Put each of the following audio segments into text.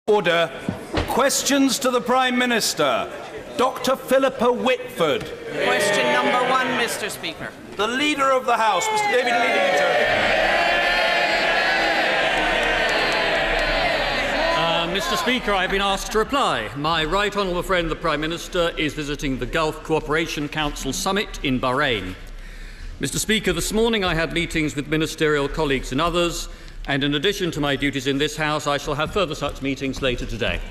Order. Questions to the Prime Minister. Dr. Philippa Whitford. Question number 1, Mr. Speaker. The Leader of the House, Mr. David Leadington. Mr. Speaker, I have been asked to reply. My right honourable friend, the Prime Minister, is visiting the Gulf Cooperation Council Summit in Bahrain. Mr. Speaker, this morning I had meetings with ministerial colleagues and others, and in addition to my duties in this House, I shall have further such meetings later today.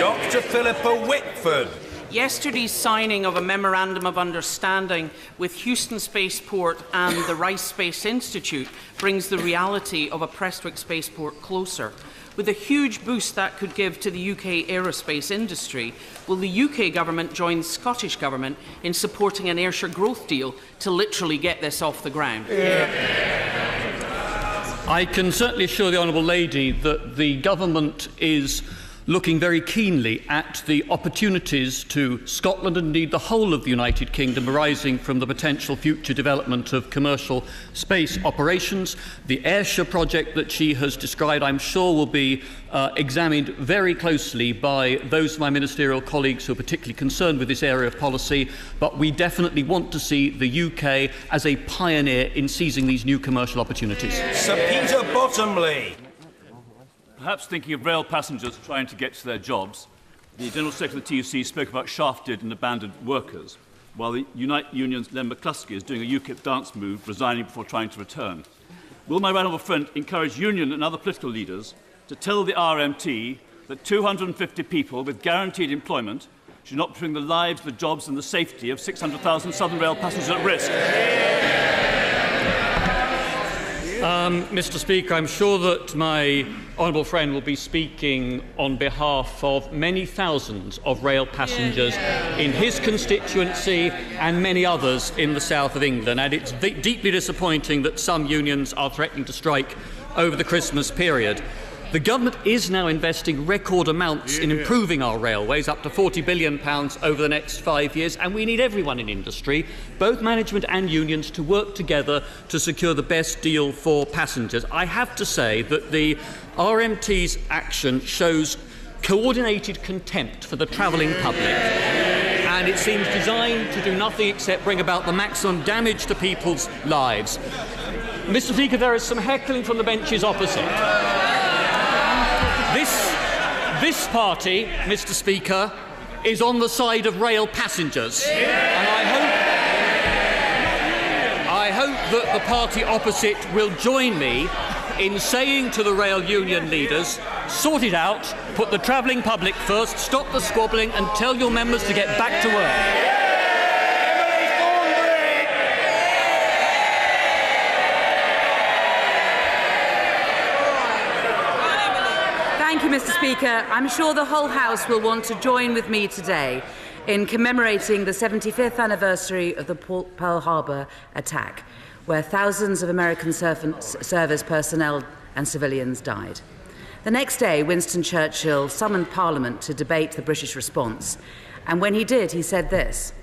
Dr. Philippa Whitford. Yesterday's signing of a Memorandum of Understanding with Houston Spaceport and the Rice Space Institute brings the reality of a Prestwick spaceport closer. With a huge boost that could give to the UK aerospace industry, will the UK Government join the Scottish Government in supporting an Ayrshire growth deal to literally get this off the ground? I can certainly assure the Honourable Lady that the Government is looking very keenly at the opportunities to Scotland and indeed the whole of the United Kingdom arising from the potential future development of commercial space operations. The Ayrshire project that she has described, I'm sure, will be examined very closely by those of my ministerial colleagues who are particularly concerned with this area of policy, but we definitely want to see the UK as a pioneer in seizing these new commercial opportunities. Sir Peter Bottomley. Perhaps thinking of rail passengers trying to get to their jobs, the General Secretary of the TUC spoke about shafted and abandoned workers, while the Unite Union's Len McCluskey is doing a UKIP dance move, resigning before trying to return. Will my right honourable friend encourage Union and other political leaders to tell the RMT that 250 people with guaranteed employment should not bring the lives, the jobs and the safety of 600,000 Southern Rail passengers at risk? Mr. Speaker, I'm sure that my honourable friend will be speaking on behalf of many thousands of rail passengers in his constituency and many others in the south of England, and it's deeply disappointing that some unions are threatening to strike over the Christmas period. The Government is now investing record amounts in improving our railways, up to £40 billion over the next 5 years, and we need everyone in industry, both management and unions, to work together to secure the best deal for passengers. I have to say that the RMT's action shows coordinated contempt for the travelling public, and it seems designed to do nothing except bring about the maximum damage to people's lives. Mr. Speaker, there is some heckling from the benches opposite. This party, Mr. Speaker, is on the side of rail passengers. And I hope that the party opposite will join me in saying to the rail union leaders, sort it out, put the travelling public first, stop the squabbling and tell your members to get back to work. Thank you, Mr. Speaker. I'm sure the whole House will want to join with me today in commemorating the 75th anniversary of the Pearl Harbor attack, where thousands of American service personnel and civilians died. The next day, Winston Churchill summoned Parliament to debate the British response, and when he did, he said this: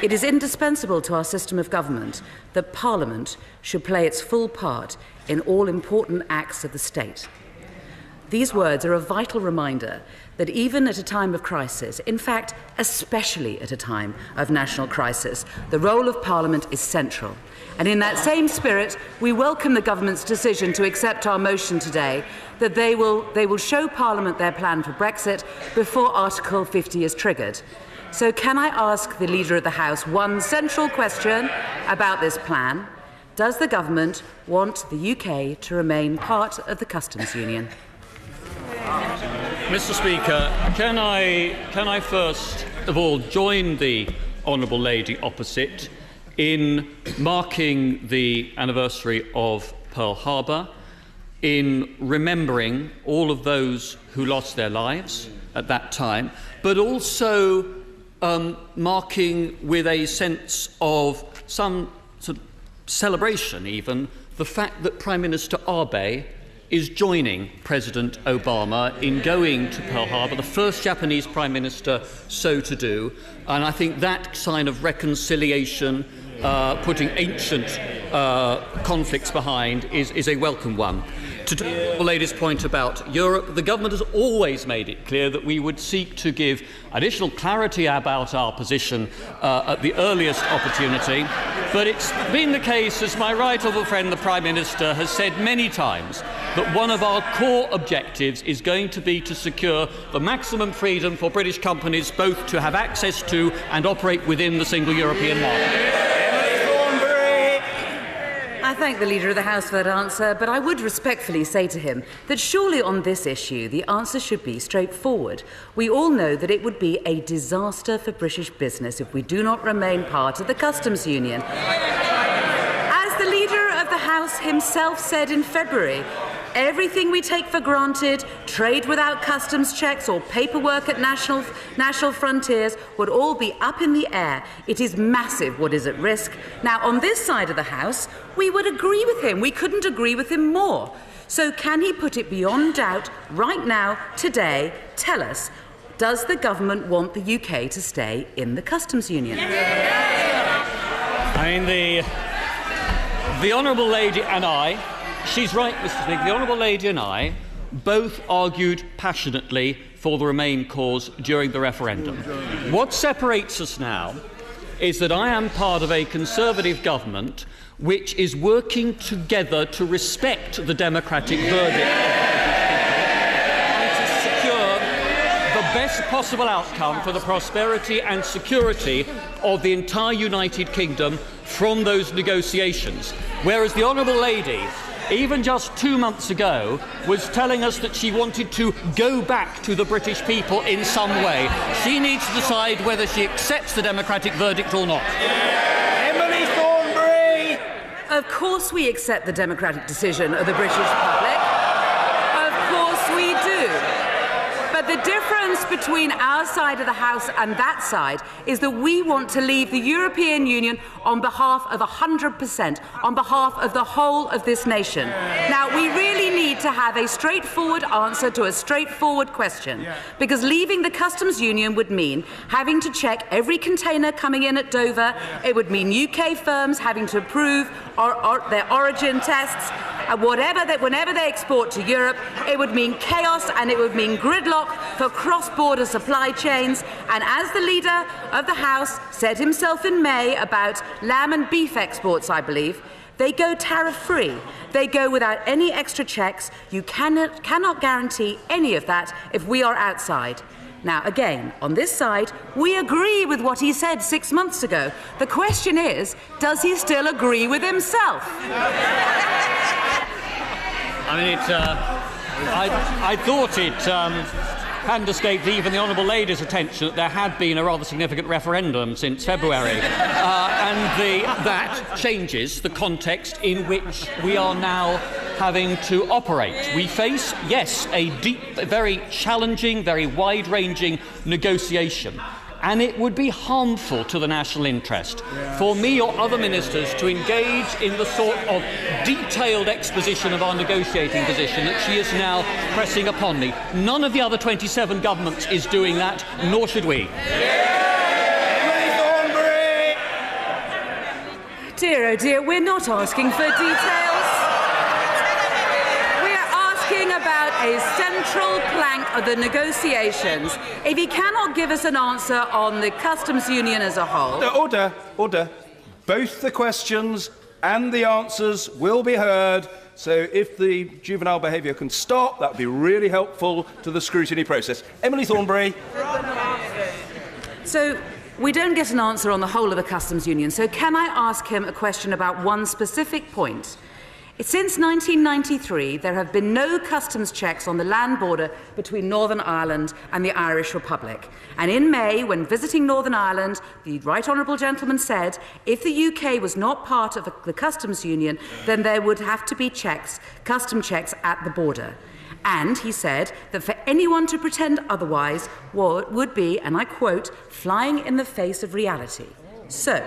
"It is indispensable to our system of government that Parliament should play its full part in all important acts of the state." These words are a vital reminder that even at a time of crisis, in fact, especially at a time of national crisis, the role of Parliament is central. And in that same spirit, we welcome the Government's decision to accept our motion today that they will show Parliament their plan for Brexit before Article 50 is triggered. So can I ask the Leader of the House one central question about this plan? Does the Government want the UK to remain part of the Customs Union? Mr. Speaker, can I first of all join the honourable lady opposite in marking the anniversary of Pearl Harbor, in remembering all of those who lost their lives at that time, but also marking with a sense of some sort of celebration even the fact that Prime Minister Abe is joining President Obama in going to Pearl Harbor, the first Japanese Prime Minister so to do. And I think that sign of reconciliation, putting ancient conflicts behind, is a welcome one. To the lady's point about Europe, the government has always made it clear that we would seek to give additional clarity about our position at the earliest opportunity. But it's been the case, as my right honourable friend the Prime Minister has said many times, that one of our core objectives is going to be to secure the maximum freedom for British companies both to have access to and operate within the single European market. I thank the Leader of the House for that answer, but I would respectfully say to him that surely on this issue the answer should be straightforward. We all know that it would be a disaster for British business if we do not remain part of the customs union. As the Leader of the House himself said in February, everything we take for granted, trade without customs checks or paperwork at national frontiers, would all be up in the air. It is massive what is at risk. Now, on this side of the House, we would agree with him. We couldn't agree with him more. So can he put it beyond doubt right now, today, tell us, does the government want the UK to stay in the customs union? I mean, the Honourable Lady and I, she's right, Mr. Speaker, the Honourable Lady and I both argued passionately for the Remain cause during the referendum. What separates us now is that I am part of a Conservative government which is working together to respect the democratic verdict and to secure the best possible outcome for the prosperity and security of the entire United Kingdom from those negotiations. Whereas the Honourable Lady, even just 2 months ago, was telling us that she wanted to go back to the British people in some way. She needs to decide whether she accepts the democratic verdict or not. Emily Thornberry! Of course we accept the democratic decision of the British public. Of course we do. But the difference between our side of the House and that side is that we want to leave the European Union on behalf of 100%, on behalf of the whole of this nation. Now, we really need to have a straightforward answer to a straightforward question, because leaving the customs union would mean having to check every container coming in at Dover. It would mean UK firms having to approve their origin tests. And whenever they export to Europe, it would mean chaos and it would mean gridlock for cross-border supply chains. And as the Leader of the House said himself in May about lamb and beef exports, I believe, they go tariff-free. They go without any extra checks. You cannot guarantee any of that if we are outside. Now, again, on this side, we agree with what he said 6 months ago. The question is, does he still agree with himself? I mean, I thought it hadn't escaped even the Honourable Lady's attention that there had been a rather significant referendum since February. That changes the context in which we are now having to operate. We face, yes, a deep, very challenging, very wide-ranging negotiation. And it would be harmful to the national interest for me or other ministers to engage in the sort of detailed exposition of our negotiating position that she is now pressing upon me. None of the other 27 governments is doing that, nor should we. Dear, oh dear, we're not asking for details. We're asking about a central plank of the negotiations. If he cannot give us an answer on the customs union as a whole... Order, order. Both the questions and the answers will be heard, so if the juvenile behaviour can stop, that would be really helpful to the scrutiny process. Emily Thornberry. So, we don't get an answer on the whole of the customs union, so can I ask him a question about one specific point? Since 1993, there have been no customs checks on the land border between Northern Ireland and the Irish Republic. And in May, when visiting Northern Ireland, the Right Honourable Gentleman said if the UK was not part of the customs union, then there would have to be custom checks at the border. And he said that for anyone to pretend otherwise would be, and I quote, flying in the face of reality. So,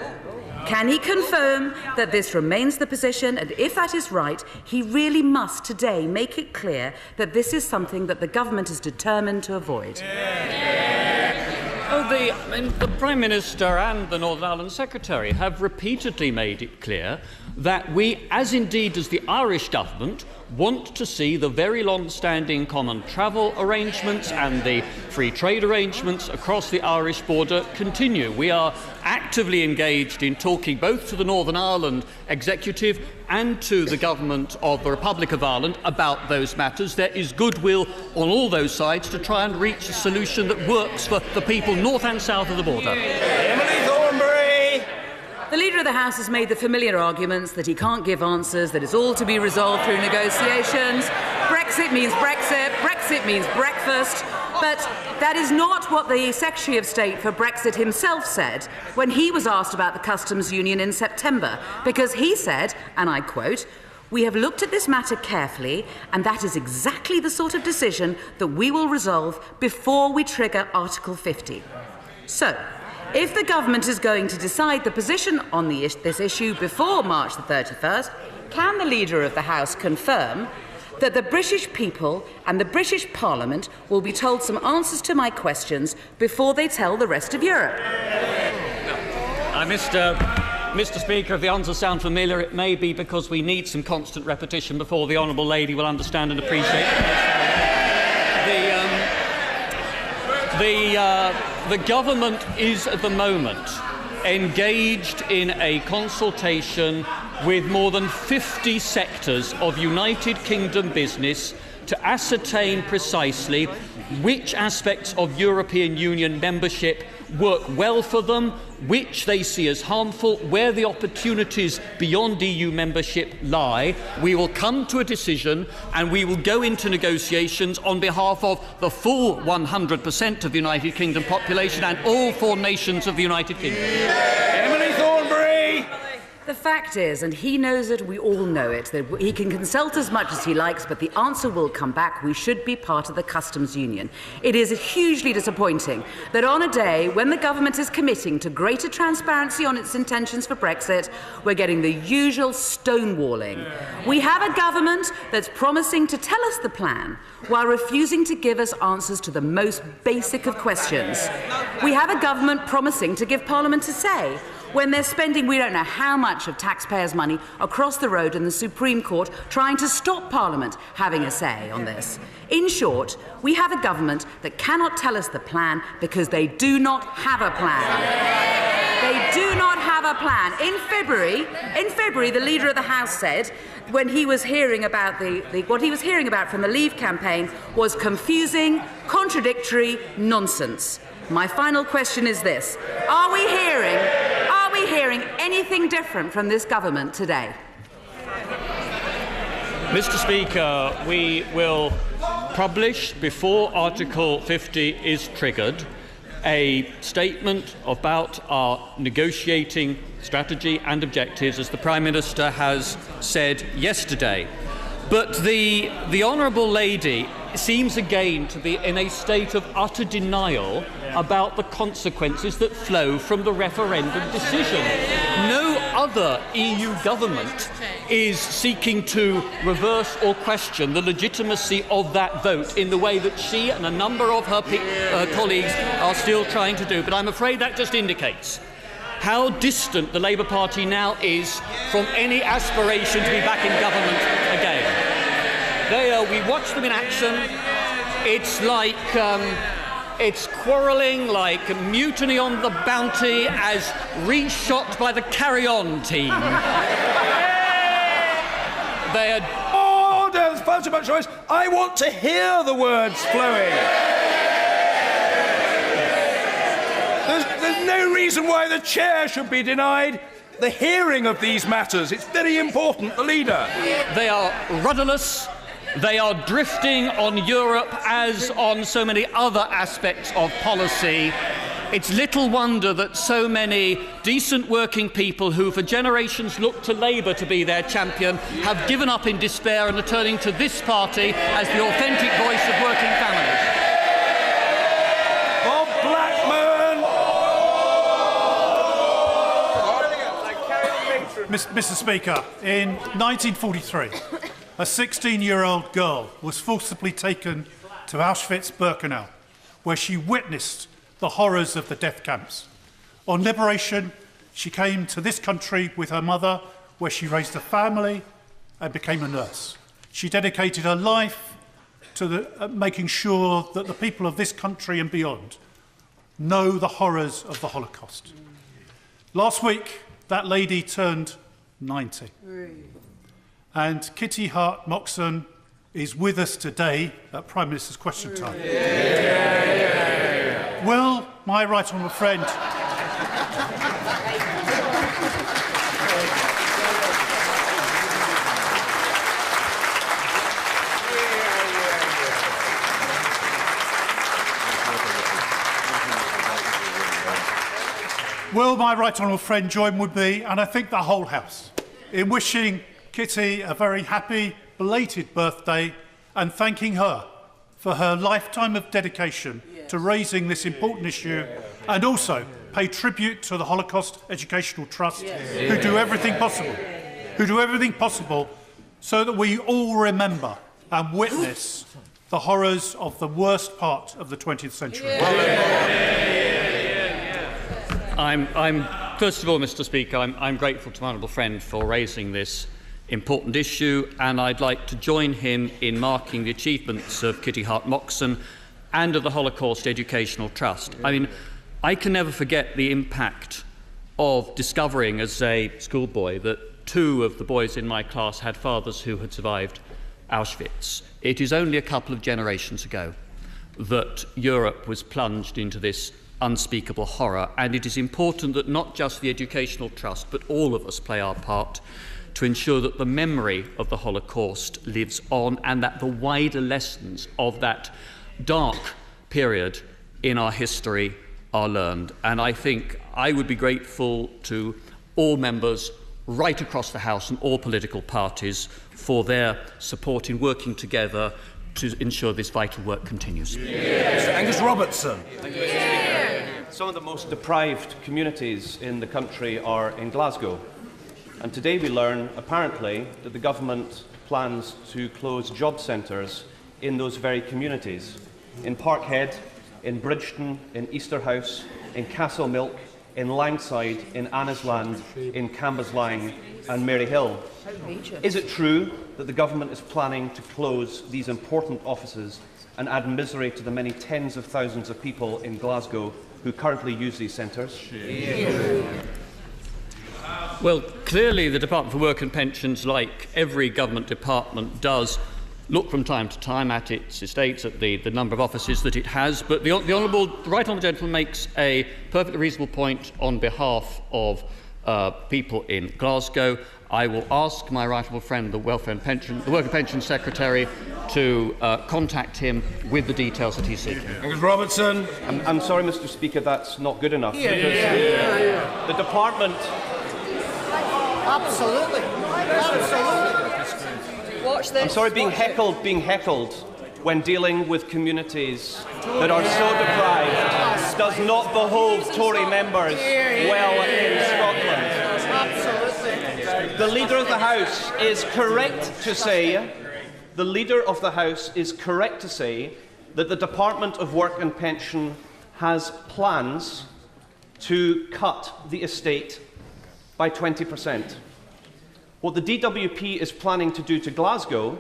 can he confirm that this remains the position, and if that is right, he really must today make it clear that this is something that the government is determined to avoid? The Prime Minister and the Northern Ireland Secretary have repeatedly made it clear that we, as indeed does the Irish government, want to see the very long-standing common travel arrangements and the free trade arrangements across the Irish border continue. We are actively engaged in talking both to the Northern Ireland Executive and to the Government of the Republic of Ireland about those matters. There is goodwill on all those sides to try and reach a solution that works for the people north and south of the border. The Leader of the House has made the familiar arguments that he can't give answers, that it's all to be resolved through negotiations. Brexit means Brexit, Brexit means breakfast. But that is not what the Secretary of State for Brexit himself said when he was asked about the customs union in September, because he said, and I quote, "We have looked at this matter carefully, and that is exactly the sort of decision that we will resolve before we trigger Article 50. So, if the government is going to decide the position on this issue before March the 31st, can the Leader of the House confirm that the British people and the British Parliament will be told some answers to my questions before they tell the rest of Europe?" Mr. Speaker, if the answers sound familiar, it may be because we need some constant repetition before the Honourable Lady will understand and appreciate the government is at the moment engaged in a consultation with more than 50 sectors of United Kingdom business to ascertain precisely which aspects of European Union membership work well for them, which they see as harmful, where the opportunities beyond EU membership lie. We will come to a decision and we will go into negotiations on behalf of the full 100% of the United Kingdom population and all 4 nations of the United Kingdom. Emily Thornberry! The fact is, and he knows it, we all know it, that he can consult as much as he likes, but the answer will come back: we should be part of the customs union. It is hugely disappointing that on a day when the government is committing to greater transparency on its intentions for Brexit, we're getting the usual stonewalling. We have a government that's promising to tell us the plan while refusing to give us answers to the most basic of questions. We have a government promising to give Parliament a say when they're spending we don't know how much of taxpayers' money across the road in the Supreme Court trying to stop Parliament having a say on this. In short, we have a government that cannot tell us the plan because they do not have a plan. They do not have a plan. In February, the Leader of the House said, when he was hearing about what he was hearing about from the Leave campaign was confusing, contradictory nonsense. My final question is this: Are we hearing anything different from this government today? Mr. Speaker, we will publish, before Article 50 is triggered, a statement about our negotiating strategy and objectives, as the Prime Minister has said yesterday. But the Honourable Lady seems again to be in a state of utter denial about the consequences that flow from the referendum decision. No other EU government is seeking to reverse or question the legitimacy of that vote in the way that she and a number of her colleagues are still trying to do. But I'm afraid that just indicates how distant the Labour Party now is from any aspiration to be back in government again. We watch them in action. It's like it's quarrelling like Mutiny on the Bounty as reshot by the Carry On team. They are... Oh, there's far too much noise. I want to hear the words flowing. There's no reason why the chair should be denied the hearing of these matters. It's very important, the Leader. They are rudderless. They are drifting on Europe as on so many other aspects of policy. It's little wonder that so many decent working people who for generations looked to Labour to be their champion have given up in despair and are turning to this party as the authentic voice of working families. Bob Blackman! Mr. Speaker, in 1943, a 16-year-old girl was forcibly taken to Auschwitz-Birkenau, where she witnessed the horrors of the death camps. On liberation, she came to this country with her mother, where she raised a family and became a nurse. She dedicated her life to making sure that the people of this country and beyond know the horrors of the Holocaust. Last week, that lady turned 90. And Kitty Hart-Moxon is with us today at Prime Minister's Question Time. Will my right honourable friend... Will my right honourable friend join with me, and I think the whole House, in wishing Kitty a very happy, belated birthday and thanking her for her lifetime of dedication to raising this important issue, and also pay tribute to the Holocaust Educational Trust, who do everything possible so that we all remember and witness the horrors of the worst part of the 20th century. First of all, Mr. Speaker, I'm grateful to my honourable friend for raising this important issue, and I'd like to join him in marking the achievements of Kitty Hart-Moxon and of the Holocaust Educational Trust. I mean, I can never forget the impact of discovering as a schoolboy that 2 of the boys in my class had fathers who had survived Auschwitz. It is only a couple of generations ago that Europe was plunged into this unspeakable horror, and it is important that not just the Educational Trust but all of us play our part to ensure that the memory of the Holocaust lives on and that the wider lessons of that dark period in our history are learned. And I think I would be grateful to all members right across the House and all political parties for their support in working together to ensure this vital work continues. Mr. Angus Robertson. Thank you, Mr. Speaker. Some of the most deprived communities in the country are in Glasgow. And today we learn, apparently, that the government plans to close job centres in those very communities. In Parkhead, in Bridgeton, in Easterhouse, in Castlemilk, in Langside, in Annisland, in Cambuslang and Maryhill. Is it true that the government is planning to close these important offices and add misery to the many tens of thousands of people in Glasgow who currently use these centres? Well, clearly the Department for Work and Pensions, like every government department, does look from time to time at its estates, at the number of offices that it has, but the right honourable gentleman makes a perfectly reasonable point on behalf of people in Glasgow. I will ask my right honourable friend, the Work and Pension Secretary, to contact him with the details that he's seeking. Angus Robertson. I'm sorry, Mr. Speaker, that's not good enough. The department... Absolutely. Watch this. I'm sorry, being heckled when dealing with communities that are so deprived does not behove Tory members well in Scotland. Absolutely. The Leader of the House is correct to say, that the Department of Work and Pension has plans to cut the estate by 20%. What the DWP is planning to do to Glasgow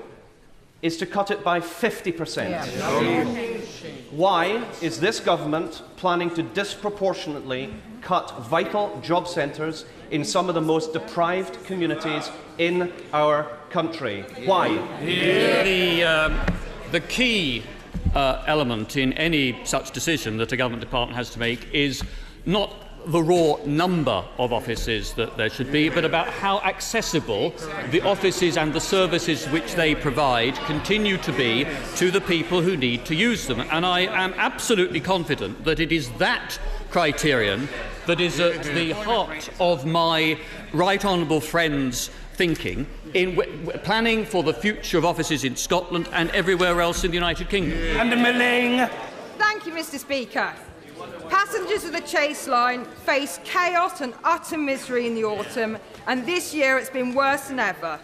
is to cut it by 50%. Why is this government planning to disproportionately cut vital job centres in some of the most deprived communities in our country? Why? The key element in any such decision that a government department has to make is not the raw number of offices that there should be, but about how accessible the offices and the services which they provide continue to be to the people who need to use them. And I am absolutely confident that it is that criterion that is at the heart of my right honourable friend's thinking in planning for the future of offices in Scotland and everywhere else in the United Kingdom. And a milling. Thank you, Mr. Speaker. Passengers of the Chase line face chaos and utter misery in the autumn, and this year it's been worse than ever.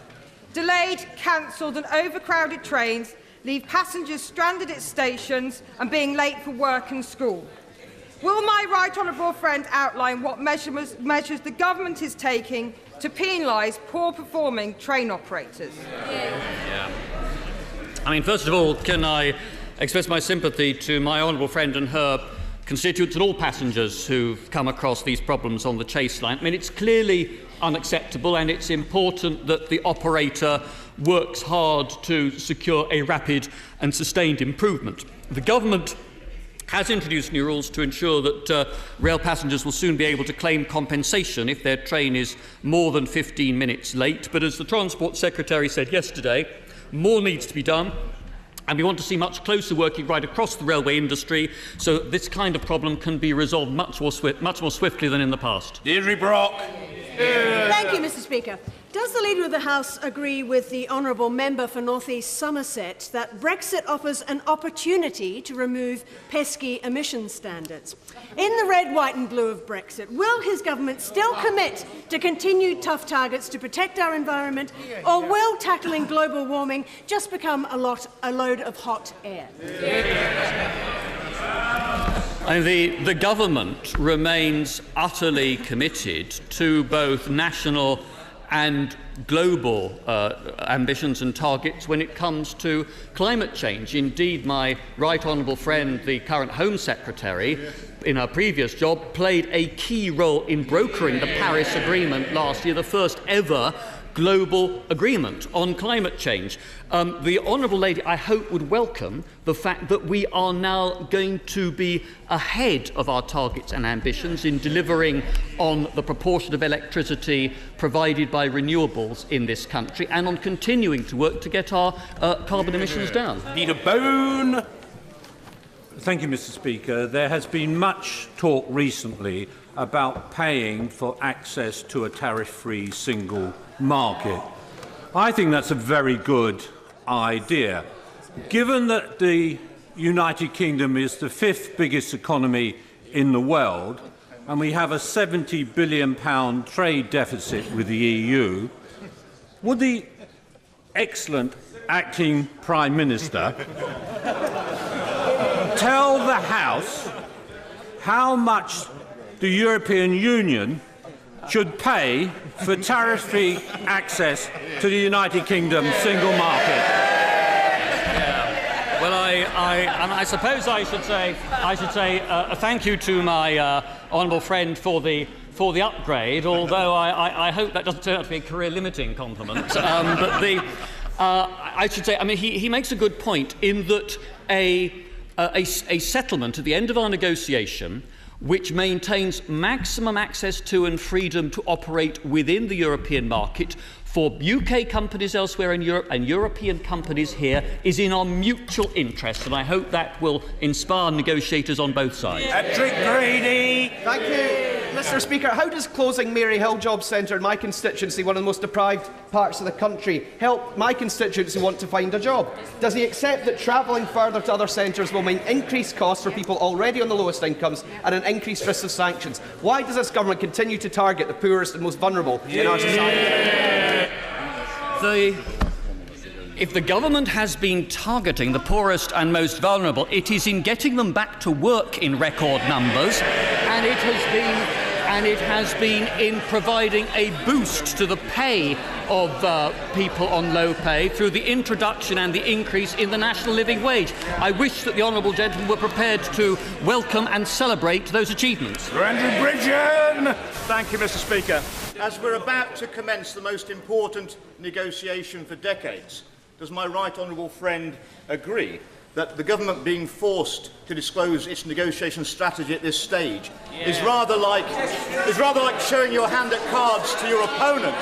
Delayed, cancelled and overcrowded trains leave passengers stranded at stations and being late for work and school. Will my right honourable friend outline what measures the government is taking to penalise poor-performing train operators? I mean, first of all, can I express my sympathy to my honourable friend and her constituents and all passengers who've come across these problems on the Chase line. I mean, it's clearly unacceptable, and it's important that the operator works hard to secure a rapid and sustained improvement. The government has introduced new rules to ensure that rail passengers will soon be able to claim compensation if their train is more than 15 minutes late. But as the Transport Secretary said yesterday, more needs to be done, and we want to see much closer working right across the railway industry so that this kind of problem can be resolved much more swiftly than in the past. Deirdre Brock. Thank you, Mr. Speaker. Does the Leader of the House agree with the Honourable Member for North East Somerset that Brexit offers an opportunity to remove pesky emission standards? In the red, white and blue of Brexit, will his government still commit to continued tough targets to protect our environment, or will tackling global warming just become a load of hot air? The government remains utterly committed to both national and global ambitions and targets when it comes to climate change. Indeed, my right honourable friend, the current Home Secretary, in her previous job, played a key role in brokering the Paris Agreement last year, the first ever global agreement on climate change. The Honourable Lady, I hope, would welcome the fact that we are now going to be ahead of our targets and ambitions in delivering on the proportion of electricity provided by renewables in this country, and on continuing to work to get our carbon emissions down. Peter Bone. Thank you, Mr. Speaker. There has been much talk recently about paying for access to a tariff-free single market. I think that's a very good idea. Given that the United Kingdom is the 5th biggest economy in the world, and we have a £70 billion trade deficit with the EU, would the excellent acting Prime Minister tell the House how much the European Union should pay for tariff-free access to the United Kingdom single market? Well, I suppose I should say thank you to my honourable friend for the upgrade. Although I hope that doesn't turn out to be a career-limiting compliment. But I should say, I mean, he makes a good point in that a settlement at the end of our negotiation, which maintains maximum access to and freedom to operate within the European market for UK companies elsewhere in Europe and European companies here, is in our mutual interest, and I hope that will inspire negotiators on both sides. Patrick Grady. Thank you, Mr. Speaker. How does closing Mary Hill Job Centre in my constituency, one of the most deprived parts of the country, help my constituents who want to find a job? Does he accept that travelling further to other centres will mean increased costs for people already on the lowest incomes and an increased risk of sanctions? Why does this government continue to target the poorest and most vulnerable in our society? If the government has been targeting the poorest and most vulnerable, it is in getting them back to work in record numbers, and it has been in providing a boost to the pay of people on low pay through the introduction and the increase in the national living wage. I wish that the honourable gentleman were prepared to welcome and celebrate those achievements. Andrew Bridgen. Thank you, Mr. Speaker. As we're about to commence the most important negotiation for decades, does my right honourable friend agree that the government being forced to disclose its negotiation strategy at this stage is rather like showing your hand at cards to your opponent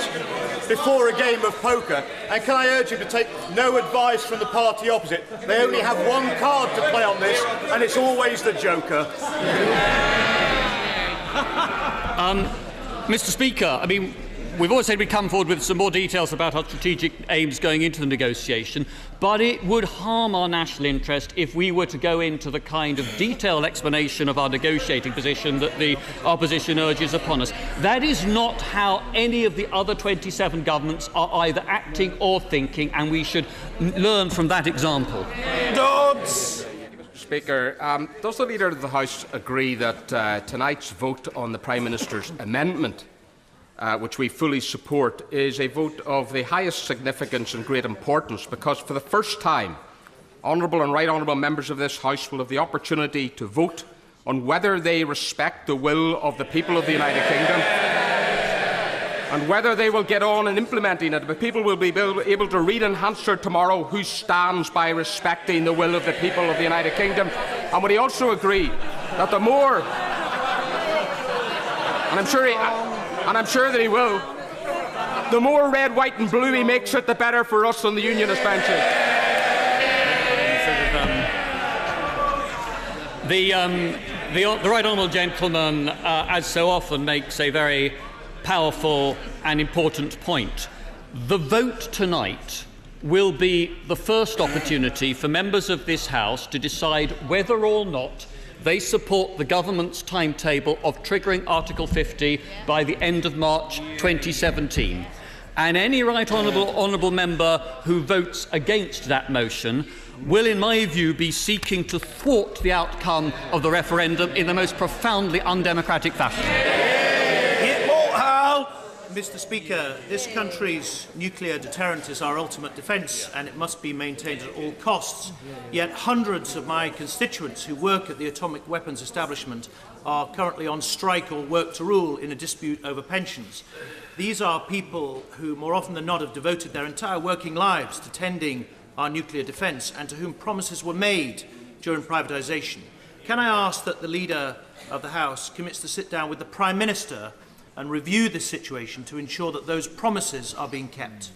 before a game of poker? And can I urge you to take no advice from the party opposite? They only have one card to play on this, and it's always the Joker. Mr. Speaker, I mean, we've always said we'd come forward with some more details about our strategic aims going into the negotiation, but it would harm our national interest if we were to go into the kind of detailed explanation of our negotiating position that the opposition urges upon us. That is not how any of the other 27 governments are either acting or thinking, and we should learn from that example. Dodds. Speaker, does the Leader of the House agree that tonight's vote on the Prime Minister's amendment which we fully support, is a vote of the highest significance and great importance, because for the first time, honourable and right honourable members of this House will have the opportunity to vote on whether they respect the will of the people of the United Kingdom and whether they will get on in implementing it. But people will be able to read in Hansard tomorrow who stands by respecting the will of the people of the United Kingdom. And would he also agree that the more, and I'm sure that he will, the more red, white and blue he makes it, the better for us on the unionist benches. The right honourable gentleman, as so often, makes a very powerful and important point. The vote tonight will be the first opportunity for members of this House to decide whether or not they support the government's timetable of triggering Article 50 by the end of March 2017. And any right honourable member who votes against that motion will, in my view, be seeking to thwart the outcome of the referendum in the most profoundly undemocratic fashion. Mr. Speaker, this country's nuclear deterrent is our ultimate defence, and it must be maintained at all costs. Yet hundreds of my constituents who work at the atomic weapons establishment are currently on strike or work to rule in a dispute over pensions. These are people who, more often than not, have devoted their entire working lives to tending our nuclear defence and to whom promises were made during privatisation. Can I ask that the Leader of the House commits to sit down with the Prime Minister and review this situation to ensure that those promises are being kept?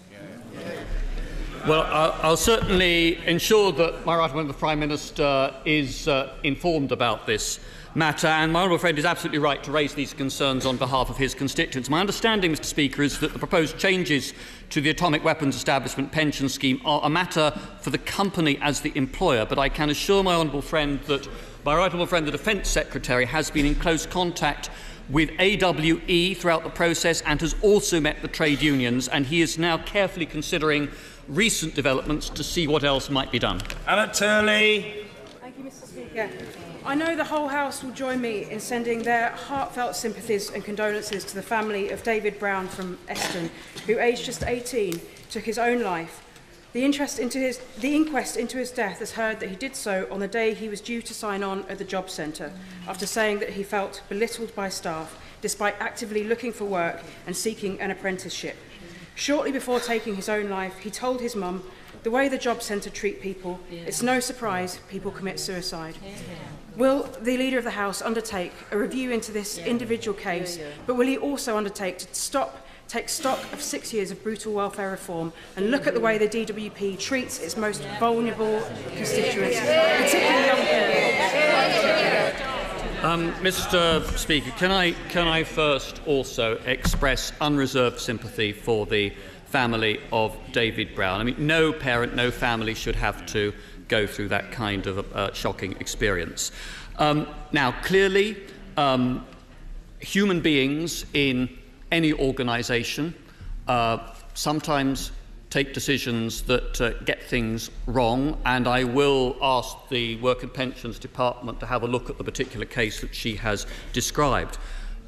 Well, I'll certainly ensure that my right honourable Prime Minister is informed about this matter, and my honourable friend is absolutely right to raise these concerns on behalf of his constituents. My understanding, Mr. Speaker, is that the proposed changes to the Atomic Weapons Establishment pension scheme are a matter for the company as the employer, but I can assure my honourable friend that my right honourable friend, the Defence Secretary, has been in close contact with AWE throughout the process and has also met the trade unions, and he is now carefully considering recent developments to see what else might be done. Anna Turley. Thank you, Mr. Speaker. I know the whole House will join me in sending their heartfelt sympathies and condolences to the family of David Brown from Eston, who, aged just 18, took his own life. The inquest into his death has heard that he did so on the day he was due to sign on at the job centre, after saying that he felt belittled by staff, despite actively looking for work and seeking an apprenticeship. Shortly before taking his own life, he told his mum, "The way the job centre treat people, it's no surprise people commit suicide." Will the Leader of the House undertake a review into this individual case, but will he also undertake to take stock of 6 years of brutal welfare reform and look at the way the DWP treats its most vulnerable constituents, particularly young people? Mr. Speaker, can I first also express unreserved sympathy for the family of David Brown? I mean, no parent, no family should have to go through that kind of shocking experience. Now, clearly, human beings in any organisation sometimes take decisions that get things wrong, and I will ask the Work and Pensions Department to have a look at the particular case that she has described.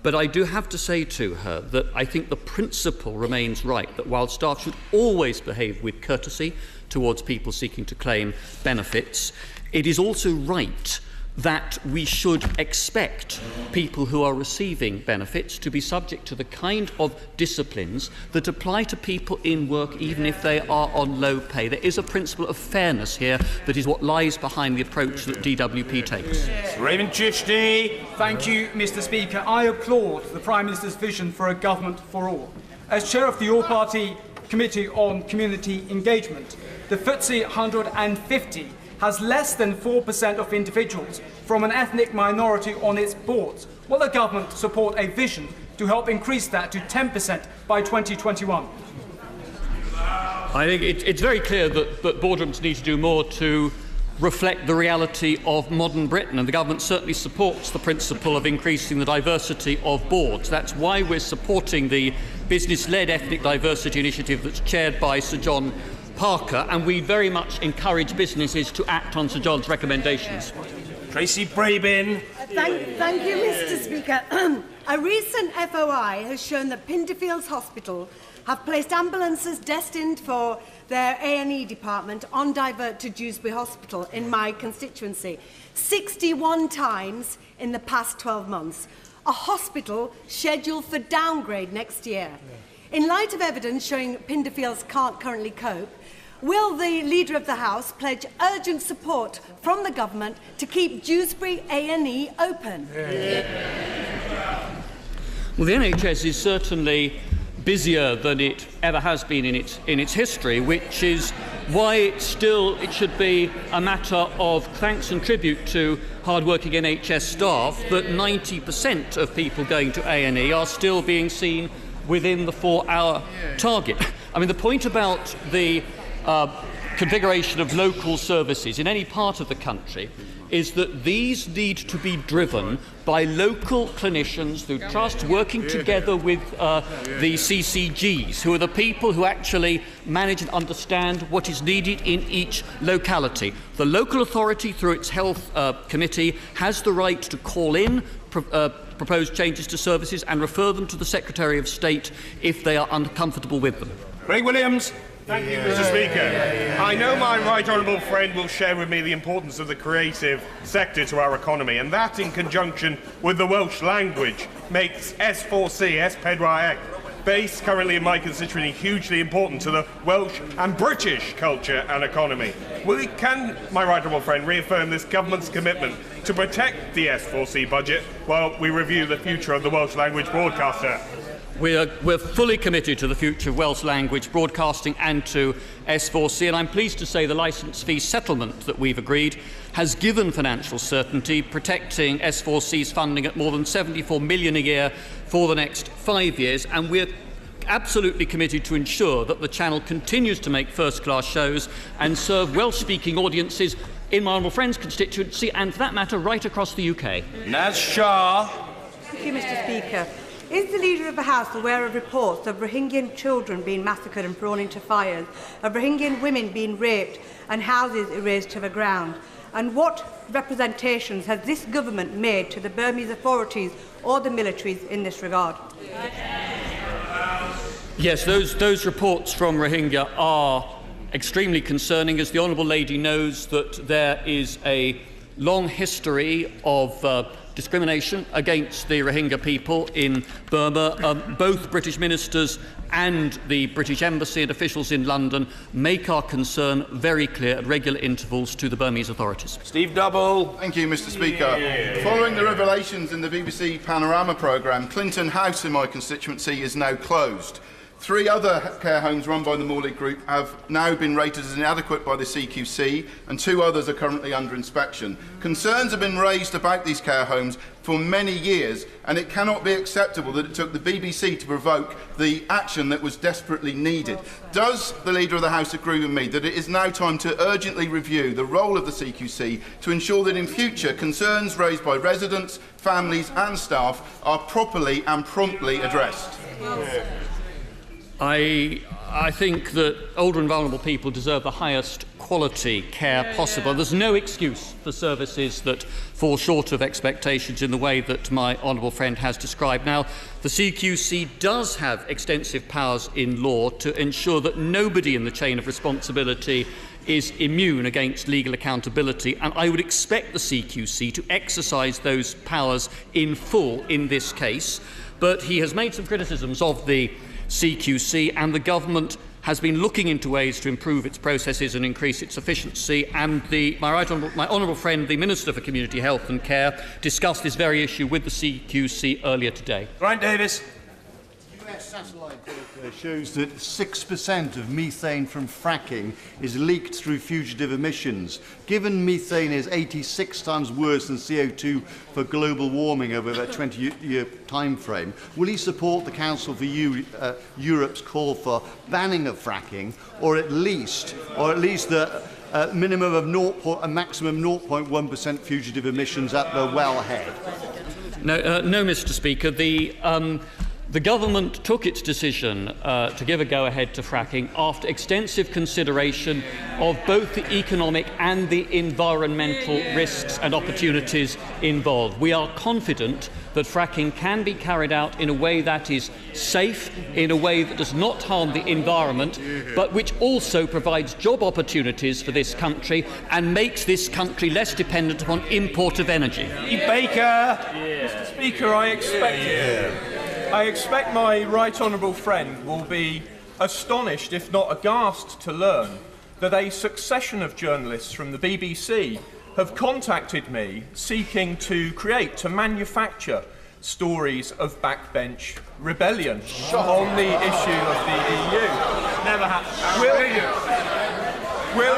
But I do have to say to her that I think the principle remains right, that while staff should always behave with courtesy towards people seeking to claim benefits, it is also right that we should expect people who are receiving benefits to be subject to the kind of disciplines that apply to people in work even if they are on low pay. There is a principle of fairness here that is what lies behind the approach that DWP takes. Raymond Chishney. Thank you, Mr. Speaker. I applaud the Prime Minister's vision for a government for all. As chair of the All-Party Committee on Community Engagement, the FTSE 150 has less than 4% of individuals from an ethnic minority on its boards. Will the government support a vision to help increase that to 10% by 2021? I think it's very clear that boardrooms need to do more to reflect the reality of modern Britain, and the government certainly supports the principle of increasing the diversity of boards. That's why we're supporting the business-led ethnic diversity initiative that's chaired by Sir John Parker, and we very much encourage businesses to act on Sir John's recommendations. Tracy Brabin. Thank you, Mr. Speaker. A recent FOI has shown that Pinderfields Hospital have placed ambulances destined for their A&E department on divert to Dewsbury Hospital in my constituency 61 times in the past 12 months. A hospital scheduled for downgrade next year. In light of evidence showing Pinderfields can't currently cope, will the Leader of the House pledge urgent support from the government to keep Dewsbury A&E open? Well, the NHS is certainly busier than it ever has been in its history, which is why it should be a matter of thanks and tribute to hard-working NHS staff that 90% of people going to A&E are still being seen within the 4-hour target. I mean, the point about the configuration of local services in any part of the country is that these need to be driven by local clinicians through trust, working together with the CCGs, who are the people who actually manage and understand what is needed in each locality. The local authority, through its health committee, has the right to call in proposed changes to services and refer them to the Secretary of State if they are uncomfortable with them. Craig Williams. Thank you, Mr. Speaker. I know my right honourable friend will share with me the importance of the creative sector to our economy, and that, in conjunction with the Welsh language, makes S4C, S4C, based currently in my constituency, hugely important to the Welsh and British culture and economy. Can my right honourable friend reaffirm this government's commitment to protect the S4C budget while we review the future of the Welsh language broadcaster? We're fully committed to the future of Welsh language broadcasting and to S4C, and I'm pleased to say the licence fee settlement that we've agreed has given financial certainty, protecting S4C's funding at more than £74 million a year for the next 5 years, and we're absolutely committed to ensure that the channel continues to make first-class shows and serve Welsh-speaking audiences in my honourable friend's constituency and, for that matter, right across the UK. Naz Shah. Thank you, Mr. Speaker. Is the Leader of the House aware of reports of Rohingyan children being massacred and thrown into fires, of Rohingyan women being raped and houses erased to the ground? And what representations has this government made to the Burmese authorities or the militaries in this regard? Yes, those reports from Rohingya are extremely concerning. As the Honourable Lady knows, that there is a long history of discrimination against the Rohingya people in Burma. Both British ministers and the British Embassy and officials in London make our concern very clear at regular intervals to the Burmese authorities. Steve Double. Thank you, Mr. Speaker. Following the revelations in the BBC Panorama programme, Clinton House in my constituency is now closed. 3 other care homes run by the Morley Group have now been rated as inadequate by the CQC, and 2 others are currently under inspection. Concerns have been raised about these care homes for many years, and it cannot be acceptable that it took the BBC to provoke the action that was desperately needed. Does the Leader of the House agree with me that it is now time to urgently review the role of the CQC to ensure that in future concerns raised by residents, families and staff are properly and promptly addressed? I think that older and vulnerable people deserve the highest quality care possible. There's no excuse for services that fall short of expectations in the way that my honourable friend has described. Now, the CQC does have extensive powers in law to ensure that nobody in the chain of responsibility is immune against legal accountability, and I would expect the CQC to exercise those powers in full in this case. But he has made some criticisms of the CQC, and the government has been looking into ways to improve its processes and increase its efficiency, and my honourable friend, the Minister for Community Health and Care, discussed this very issue with the CQC earlier today. Grant Davis. US satellite data shows that 6% of methane from fracking is leaked through fugitive emissions. Given methane is 86 times worse than CO2 for global warming over a 20-year time frame, will he support the Council for Europe's call for banning of fracking, or at least the minimum of a maximum 0.1% fugitive emissions at the wellhead? No, Mr. Speaker. The government took its decision to give a go-ahead to fracking after extensive consideration of both the economic and the environmental risks and opportunities involved. We are confident that fracking can be carried out in a way that is safe, in a way that does not harm the environment, but which also provides job opportunities for this country and makes this country less dependent upon import of energy. Baker! Mr. Speaker, I expect my right honourable friend will be astonished, if not aghast, to learn that a succession of journalists from the BBC have contacted me seeking to manufacture stories of backbench rebellion on the issue of the EU. Never happened. Will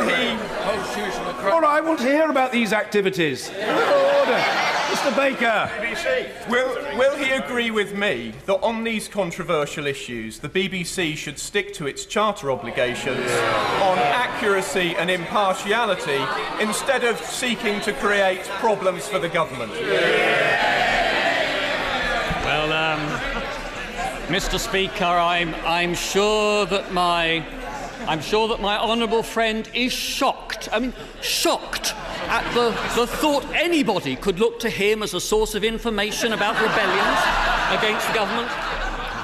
he... All right, I want to hear about these activities. Order. Mr. Baker. Will he agree with me that on these controversial issues, the BBC should stick to its charter obligations on accuracy and impartiality instead of seeking to create problems for the government? Well, Mr. Speaker, I'm sure that my honourable friend is shocked. I mean, shocked at the thought anybody could look to him as a source of information about rebellions against the government.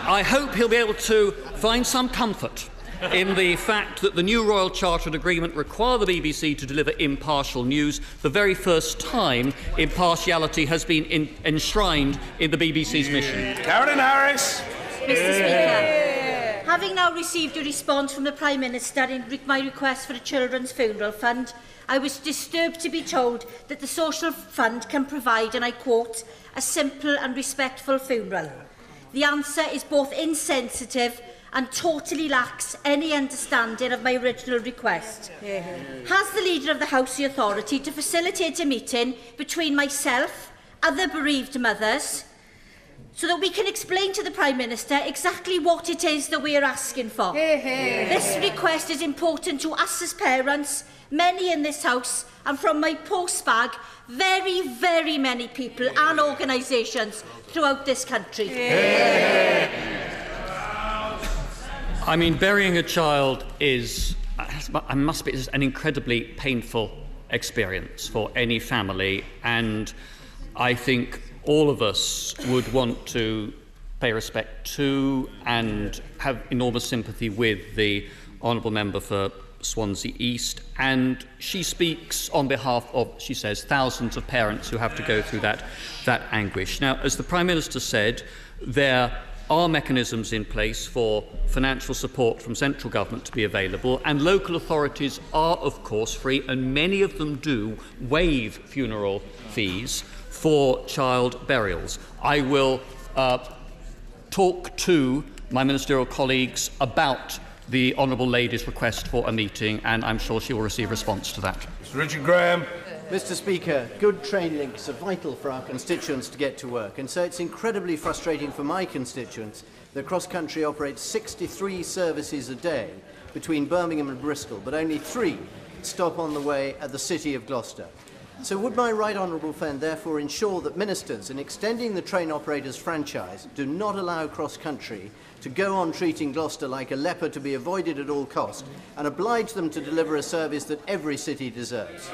I hope he'll be able to find some comfort in the fact that the new Royal Charter and Agreement require the BBC to deliver impartial news, the very first time impartiality has been enshrined in the BBC's mission. Carolyn Harris. Mr. Speaker, having now received a response from the Prime Minister in my request for a children's funeral fund, I was disturbed to be told that the Social Fund can provide, and I quote, a simple and respectful funeral. The answer is both insensitive and totally lacks any understanding of my original request. Has the Leader of the House the authority to facilitate a meeting between myself, other bereaved mothers, so that we can explain to the Prime Minister exactly what it is that we are asking for? This request is important to us as parents, many in this House, and from my post bag, very, very many people and organisations throughout this country. I mean, burying a child is, I must be, an incredibly painful experience for any family, and I think all of us would want to pay respect to and have enormous sympathy with the honourable member for Swansea East, and she speaks on behalf of, she says, thousands of parents who have to go through that anguish. Now, as the Prime Minister said, there are mechanisms in place for financial support from central government to be available, and local authorities are, of course, free, and many of them do waive funeral fees for child burials. I will talk to my ministerial colleagues about the Honourable Lady's request for a meeting, and I'm sure she will receive response to that. Mr. Richard Graham. Mr. Speaker, good train links are vital for our constituents to get to work, and so it's incredibly frustrating for my constituents that Cross Country operates 63 services a day between Birmingham and Bristol, but only 3 stop on the way at the City of Gloucester. So would my right honourable friend therefore ensure that ministers, in extending the train operators' franchise, do not allow Cross Country to go on treating Gloucester like a leper to be avoided at all cost, and oblige them to deliver a service that every city deserves?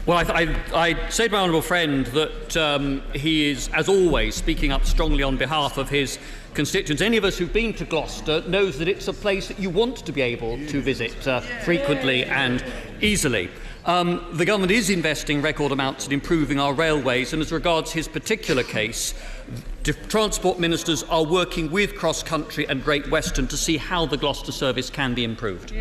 Well, I say to my honourable friend that he is, as always, speaking up strongly on behalf of his constituents. Any of us who've been to Gloucester knows that it's a place that you want to be able to visit frequently and easily. The government is investing record amounts in improving our railways, and as regards his particular case, transport ministers are working with Cross Country and Great Western to see how the Gloucester service can be improved.